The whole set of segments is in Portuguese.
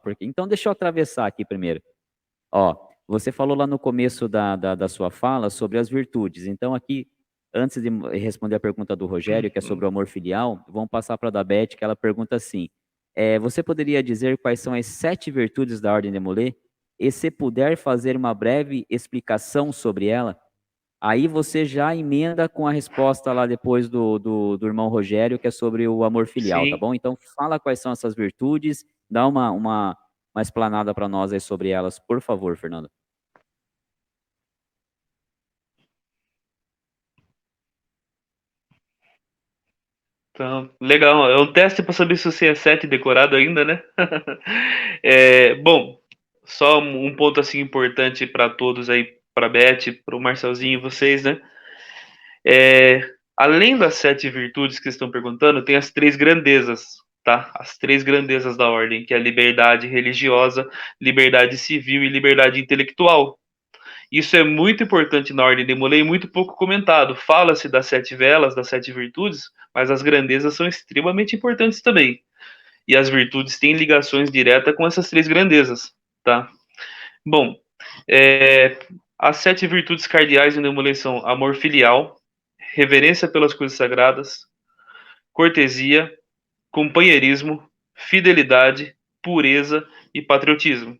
porque. Então, deixa eu atravessar aqui primeiro. Ó, você falou lá no começo da sua fala sobre as virtudes. Então, aqui, antes de responder a pergunta do Rogério, que é sobre o amor filial, vamos passar para a da Beth, que ela pergunta assim: você poderia dizer quais são as 7 virtudes da Ordem de Molay? E se puder fazer uma breve explicação sobre ela? Aí você já emenda com a resposta lá depois do irmão Rogério, que é sobre o amor filial, tá Sim. bom? Então, fala quais são essas virtudes, dá uma explanada para nós aí sobre elas, por favor, Fernando. Então, legal. É um teste para saber se você é 7 decorado ainda, né? Bom, só um ponto assim importante para todos aí, para Beth, para o Marcelzinho e vocês, né? Além das 7 virtudes que estão perguntando, tem as 3 grandezas, tá? As 3 grandezas da ordem, que é a liberdade religiosa, liberdade civil e liberdade intelectual. Isso é muito importante na ordem de Molay e muito pouco comentado. Fala-se das 7 velas, das 7 virtudes, mas as grandezas são extremamente importantes também. E as virtudes têm ligações diretas com essas 3 grandezas, tá? Bom, as 7 virtudes cardeais do Molay são amor filial, reverência pelas coisas sagradas, cortesia, companheirismo, fidelidade, pureza e patriotismo.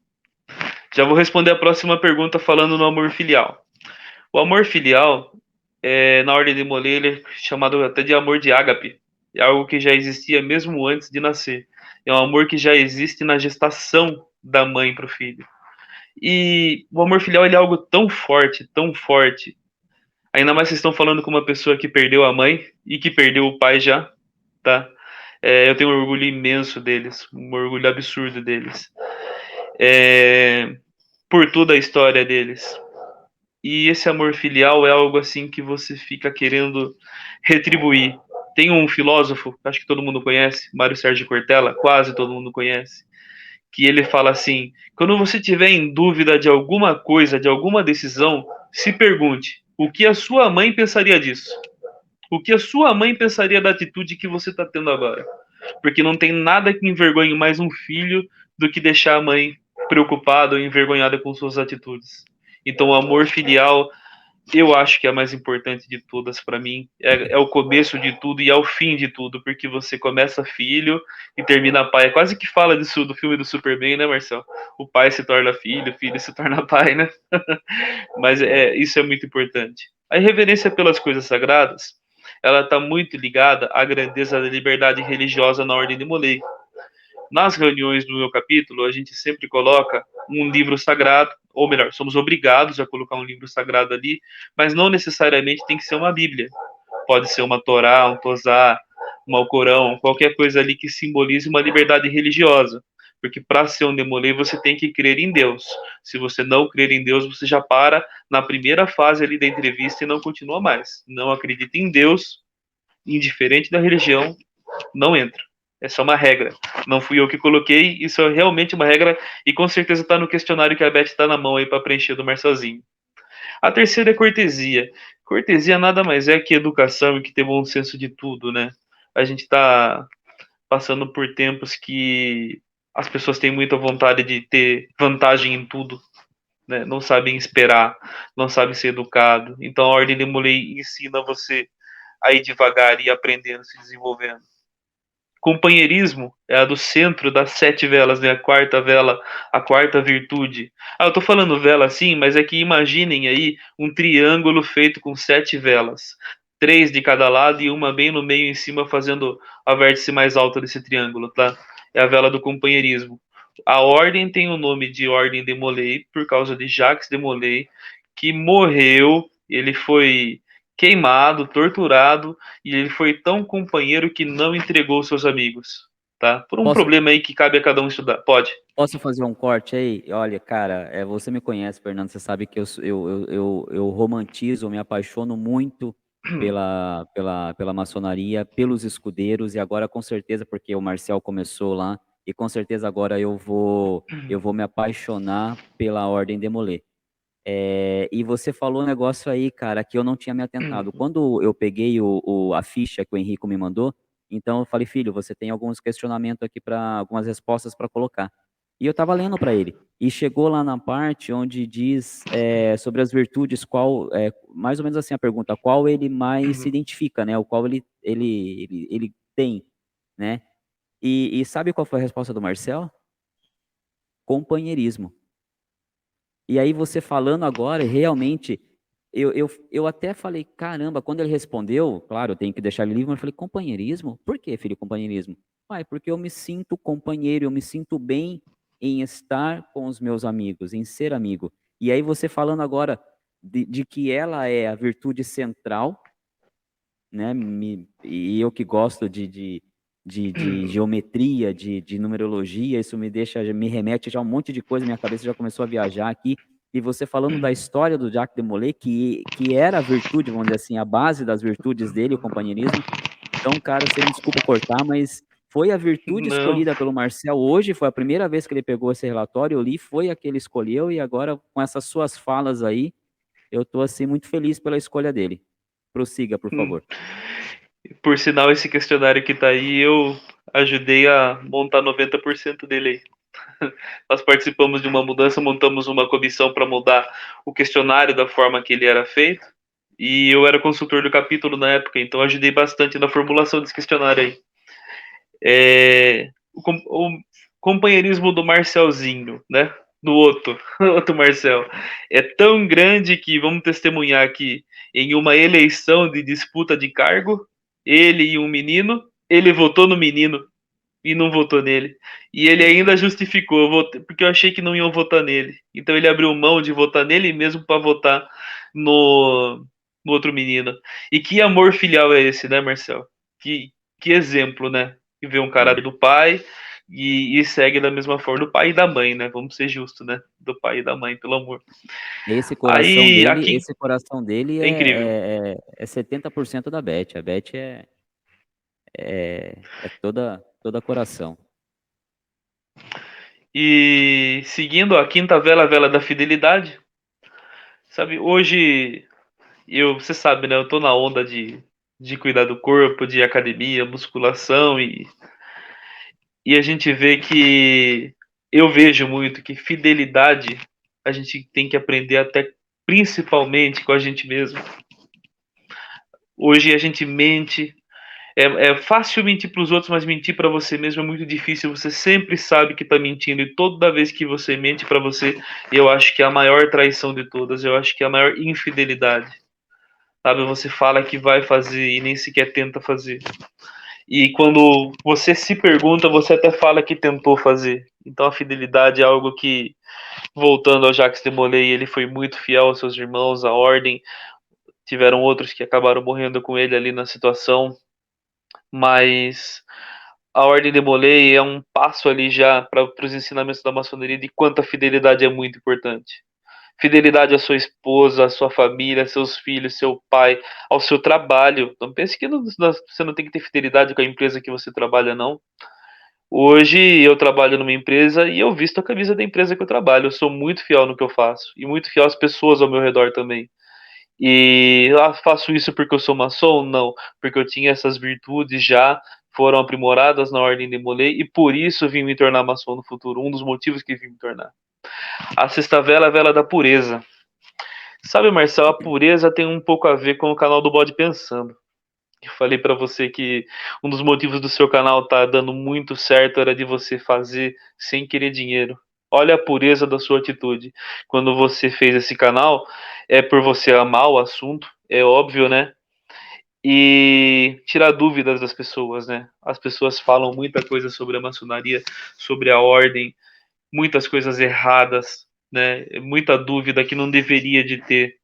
Já vou responder a próxima pergunta falando no amor filial. O amor filial, na ordem de Molay, ele é chamado até de amor de ágape. É algo que já existia mesmo antes de nascer. É um amor que já existe na gestação da mãe para o filho. E o amor filial ele é algo tão forte. Ainda mais vocês estão falando com uma pessoa que perdeu a mãe e que perdeu o pai já, tá? Eu tenho um orgulho imenso deles, um orgulho absurdo deles. Por toda a história deles. E esse amor filial é algo assim que você fica querendo retribuir. Tem um filósofo, acho que todo mundo conhece, Mário Sérgio Cortella, quase todo mundo conhece, que ele fala assim: quando você tiver em dúvida de alguma coisa, de alguma decisão, se pergunte: o que a sua mãe pensaria disso? O que a sua mãe pensaria da atitude que você está tendo agora? Porque não tem nada que envergonhe mais um filho do que deixar a mãe preocupada ou envergonhada com suas atitudes. Então, o amor filial, eu acho que é a mais importante de todas para mim. É o começo de tudo e é o fim de tudo, porque você começa filho e termina pai. Quase que fala disso do filme do Superman, né, Marcel? O pai se torna filho, o filho se torna pai, né? Mas isso é muito importante. A reverência pelas coisas sagradas, ela está muito ligada à grandeza da liberdade religiosa na ordem de Molay. Nas reuniões do meu capítulo, a gente sempre coloca um livro sagrado, ou melhor, somos obrigados a colocar um livro sagrado ali, mas não necessariamente tem que ser uma Bíblia. Pode ser uma Torá, um Tozá, um Alcorão, qualquer coisa ali que simbolize uma liberdade religiosa. Porque para ser um demolê, você tem que crer em Deus. Se você não crer em Deus, você já para na primeira fase ali da entrevista e não continua mais. Não acredita em Deus, indiferente da religião, não entra. Essa é uma regra. Não fui eu que coloquei, isso é realmente uma regra e com certeza está no questionário que a Beth está na mão aí para preencher do Marcelzinho. A terceira é cortesia. Cortesia nada mais é que educação e que ter bom senso de tudo, né? A gente está passando por tempos que as pessoas têm muita vontade de ter vantagem em tudo, né? Não sabem esperar, não sabem ser educado. Então a Ordem de Molay ensina você a ir devagar e aprendendo, se desenvolvendo. Companheirismo é a do centro das 7 velas, né? A quarta vela, a quarta virtude. Eu tô falando vela assim, mas é que imaginem aí um triângulo feito com 7 velas. 3 de cada lado e uma bem no meio em cima, fazendo a vértice mais alta desse triângulo, tá? É a vela do companheirismo. A ordem tem o nome de Ordem de Molay, por causa de Jacques de Molay, que morreu, ele foi queimado, torturado, e ele foi tão companheiro que não entregou seus amigos, tá? Por um Posso, problema aí que cabe a cada um estudar. Pode. posso fazer um corte aí? Olha, cara, você me conhece, Fernando, você sabe que eu romantizo, me apaixono muito pela maçonaria, pelos escudeiros, e agora com certeza, porque o Marcel começou lá, e com certeza agora eu vou me apaixonar pela Ordem de Molay. E você falou um negócio aí, cara, que eu não tinha me atentado. Quando eu peguei a ficha que o Henrico me mandou, então eu falei, filho, você tem alguns questionamentos aqui para algumas respostas para colocar. E eu estava lendo para ele. E chegou lá na parte onde diz sobre as virtudes, mais ou menos assim a pergunta, qual ele mais se Uhum. identifica, né? O qual ele tem, né? E sabe qual foi a resposta do Marcel? Companheirismo. E aí você falando agora, realmente, eu até falei, caramba, quando ele respondeu, claro, eu tenho que deixar ele livre, mas eu falei, companheirismo? Por que, filho, companheirismo? Pai, porque eu me sinto companheiro, eu me sinto bem em estar com os meus amigos, em ser amigo. E aí você falando agora de que ela é a virtude central, né? E eu que gosto de geometria, de numerologia, isso me remete já a um monte de coisa, minha cabeça já começou a viajar aqui. E você falando da história do Jacques de Molay, que era a virtude, vamos dizer assim, a base das virtudes dele, o companheirismo. Então, cara, você me desculpa cortar, mas foi a virtude Não. escolhida pelo Marcel hoje, foi a primeira vez que ele pegou esse relatório, eu li, foi a que ele escolheu, e agora, com essas suas falas aí, eu tô, assim, muito feliz pela escolha dele. Prossiga, por Hum. favor. Por sinal, esse questionário que tá aí, eu ajudei a montar 90% dele aí. Nós participamos de uma mudança, montamos uma comissão para mudar o questionário da forma que ele era feito. E eu era consultor do capítulo na época, então ajudei bastante na formulação desse questionário aí. O companheirismo do Marcelzinho, né? Do outro, outro Marcel, é tão grande que vamos testemunhar aqui em uma eleição de disputa de cargo, ele e um menino, ele votou no menino e não votou nele. E ele ainda justificou, porque eu achei que não iam votar nele. Então ele abriu mão de votar nele mesmo para votar no, no outro menino. E que amor filial é esse, né, Marcel? Que exemplo, né? Que vê um cara Sim. do pai e segue da mesma forma do pai e da mãe, né? Vamos ser justos, né? Do pai e da mãe, pelo amor. Aí, aqui, Esse coração dele é incrível. é 70% da Beth. A Beth é toda coração. E seguindo a quinta vela, a vela da fidelidade, sabe, hoje você sabe, né? Eu tô na onda de cuidar do corpo, de academia, musculação e a gente vê que eu vejo muito que fidelidade a gente tem que aprender até principalmente com a gente mesmo. Hoje a gente mente, é fácil mentir para os outros, mas mentir para você mesmo é muito difícil. Você sempre sabe que está mentindo e toda vez que você mente para você, eu acho que é a maior traição de todas. Eu acho que é a maior infidelidade. Sabe, você fala que vai fazer e nem sequer tenta fazer. E quando você se pergunta, você até fala que tentou fazer. Então a fidelidade é algo que, voltando ao Jacques de Molay, ele foi muito fiel aos seus irmãos, à ordem. Tiveram outros que acabaram morrendo com ele ali na situação, mas a ordem de Molay é um passo ali já para os ensinamentos da maçonaria de quanto a fidelidade é muito importante. Fidelidade à sua esposa, à sua família, a seus filhos, seu pai, ao seu trabalho. Não pense que você não tem que ter fidelidade com a empresa que você trabalha, não. Hoje eu trabalho numa empresa e eu visto a camisa da empresa que eu trabalho. Eu sou muito fiel no que eu faço e muito fiel às pessoas ao meu redor também. E faço isso porque eu sou maçom? Não, porque eu tinha essas virtudes já, foram aprimoradas na ordem de Molay e por isso vim me tornar maçom no futuro. Um dos motivos que vim me tornar. A sexta vela é a vela da pureza. Sabe, Marcelo, a pureza tem um pouco a ver com o canal do Bode Pensando. Eu falei para você que um dos motivos do seu canal tá dando muito certo era de você fazer sem querer dinheiro. Olha a pureza da sua atitude. Quando você fez esse canal, é por você amar o assunto, é óbvio, né? E tirar dúvidas das pessoas, né? As pessoas falam muita coisa sobre a maçonaria, sobre a ordem, muitas coisas erradas, né? Muita dúvida que não deveria de ter.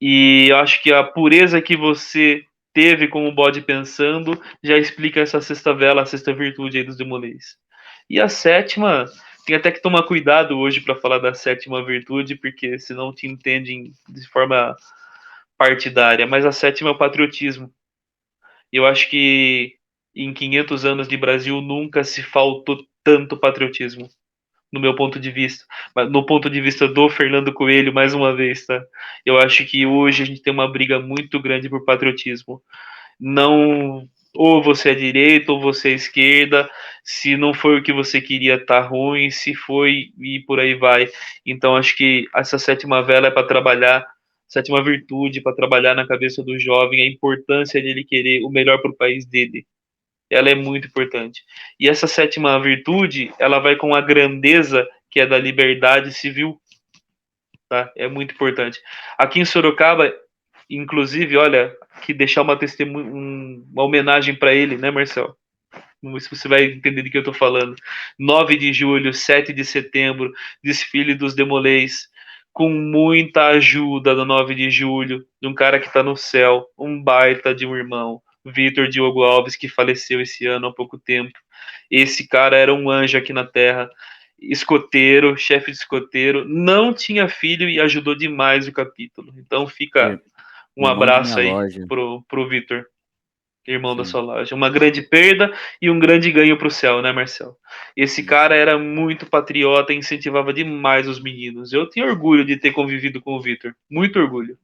E eu acho que a pureza que você teve como bode pensando já explica essa sexta vela, a sexta virtude aí dos demolês. E a sétima, tem até que tomar cuidado hoje para falar da sétima virtude, porque senão te entendem de forma partidária. Mas a sétima é o patriotismo. Eu acho que em 500 anos de Brasil nunca se faltou tanto patriotismo no meu ponto de vista, mas no ponto de vista do Fernando Coelho, mais uma vez, tá? Eu acho que hoje a gente tem uma briga muito grande por patriotismo. Não. Ou você é direita, ou você é esquerda. Se não foi o que você queria, tá ruim. Se foi, e por aí vai. Então, acho que essa sétima vela é para trabalhar, sétima virtude, para trabalhar na cabeça do jovem a importância dele querer o melhor para o país dele. Ela é muito importante. E essa sétima virtude, ela vai com a grandeza que é da liberdade civil, tá? É muito importante. Aqui em Sorocaba, inclusive, olha, que deixar uma testemunha, uma homenagem para ele, né, Marcel? Vamos ver se você vai entender do que eu estou falando. 9 de julho, 7 de setembro, desfile dos Demolês, com muita ajuda do 9 de julho, de um cara que está no céu, um baita de um irmão, Vitor Diogo Alves, que faleceu esse ano há pouco tempo. Esse cara era um anjo aqui na Terra, escoteiro, chefe de escoteiro, não tinha filho e ajudou demais o capítulo. Então fica um Irmão de minha abraço aí loja, pro Vitor, irmão da sim. sua loja. Uma grande perda e um grande ganho pro céu, né, Marcel? Esse Isso. cara era muito patriota e incentivava demais os meninos. Eu tenho orgulho de ter convivido com o Vitor. Muito orgulho.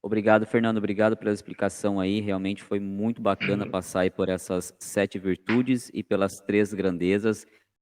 Obrigado, Fernando. Obrigado pela explicação aí. Realmente foi muito bacana passar aí por essas 7 virtudes e pelas 3 grandezas.